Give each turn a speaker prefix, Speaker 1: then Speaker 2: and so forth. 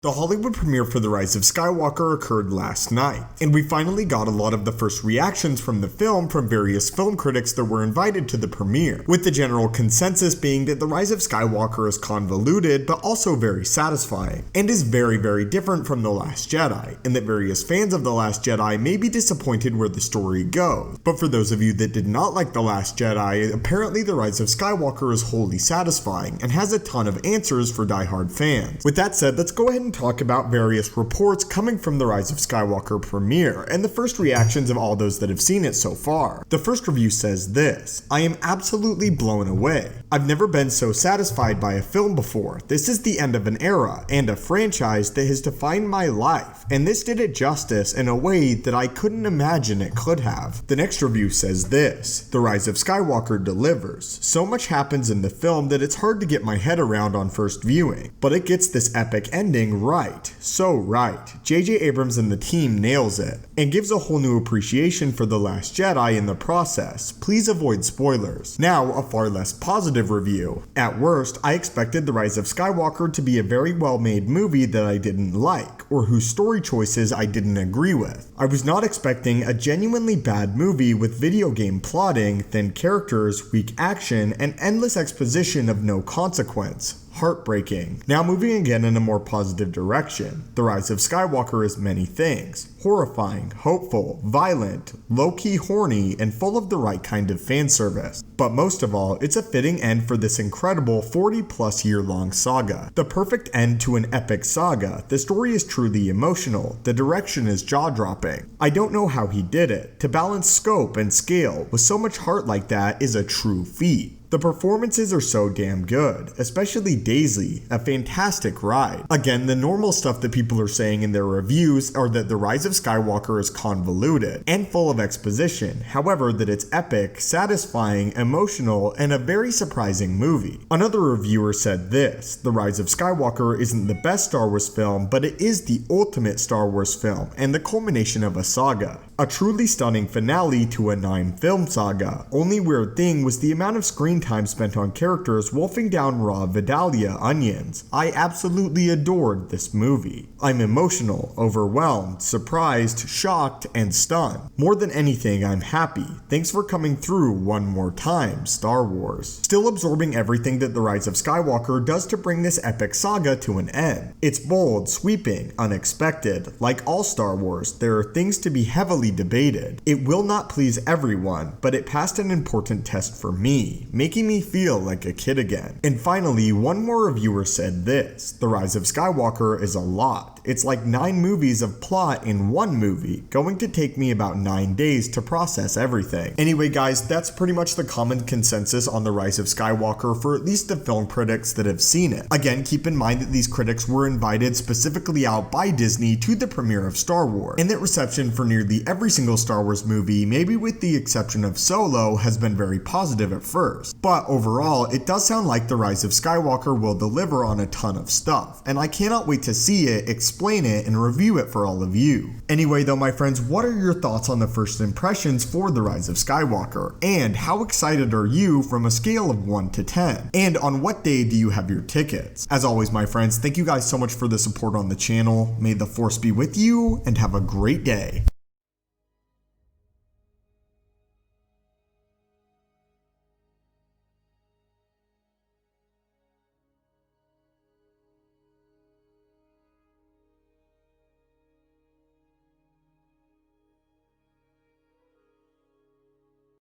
Speaker 1: The Hollywood premiere for The Rise of Skywalker occurred last night, and we finally got a lot of the first reactions from the film from various film critics that were invited to the premiere, with the general consensus being that The Rise of Skywalker is convoluted but also very satisfying, and is very different from The Last Jedi, and that various fans of The Last Jedi may be disappointed where the story goes. But for those of you that did not like The Last Jedi, apparently The Rise of Skywalker is wholly satisfying, and has a ton of answers for diehard fans. With that said, let's go ahead and talk about various reports coming from the Rise of Skywalker premiere, and the first reactions of all those that have seen it so far. The first review says this: "I am absolutely blown away. I've never been so satisfied by a film before. This is the end of an era, and a franchise that has defined my life, and this did it justice in a way that I couldn't imagine it could have." The next review says this: "The Rise of Skywalker delivers. So much happens in the film that it's hard to get my head around on first viewing, but it gets this epic ending right. So right. J.J. Abrams and the team nails it, and gives a whole new appreciation for The Last Jedi in the process. Please avoid spoilers." Now, a far less positive review. "At worst, I expected The Rise of Skywalker to be a very well-made movie that I didn't like, or whose story choices I didn't agree with. I was not expecting a genuinely bad movie with video game plotting, thin characters, weak action, and endless exposition of no consequence. Heartbreaking." Now moving again in a more positive direction. The Rise of Skywalker is many things. Horrifying, hopeful, violent, low-key horny, and full of the right kind of fan service. But most of all, it's a fitting end for this incredible 40+ year long saga. The perfect end to an epic saga. The story is truly emotional. The direction is jaw-dropping. I don't know how he did it. To balance scope and scale with so much heart like that is a true feat. The performances are so damn good, especially Daisy, a fantastic ride. Again, the normal stuff that people are saying in their reviews are that The Rise of Skywalker is convoluted and full of exposition, however that it's epic, satisfying, emotional, and a very surprising movie. Another reviewer said this: "The Rise of Skywalker isn't the best Star Wars film, but it is the ultimate Star Wars film and the culmination of a saga. A truly stunning finale to a 9-film saga. Only weird thing was the amount of screen time spent on characters wolfing down raw Vidalia onions. I absolutely adored this movie. I'm emotional, overwhelmed, surprised, shocked, and stunned. More than anything, I'm happy. Thanks for coming through one more time, Star Wars." Still absorbing everything that The Rise of Skywalker does to bring this epic saga to an end. It's bold, sweeping, unexpected. Like all Star Wars, there are things to be heavily debated. It will not please everyone, but it passed an important test for me, making me feel like a kid again. And finally, one more reviewer said this: "The Rise of Skywalker is a lot. It's like 9 movies of plot in one movie, going to take me about 9 days to process everything." Anyway guys, that's pretty much the common consensus on The Rise of Skywalker for at least the film critics that have seen it. Again, keep in mind that these critics were invited specifically out by Disney to the premiere of Star Wars, and that reception for nearly every single Star Wars movie, maybe with the exception of Solo, has been very positive at first. But overall, it does sound like The Rise of Skywalker will deliver on a ton of stuff, and I cannot wait to see it, explain it, and review it for all of you. Anyway though, my friends, what are your thoughts on the first impressions for The Rise of Skywalker? And how excited are you from a scale of 1 to 10? And on what day do you have your tickets? As always, my friends, thank you guys so much for the support on the channel. May the Force be with you, and have a great day.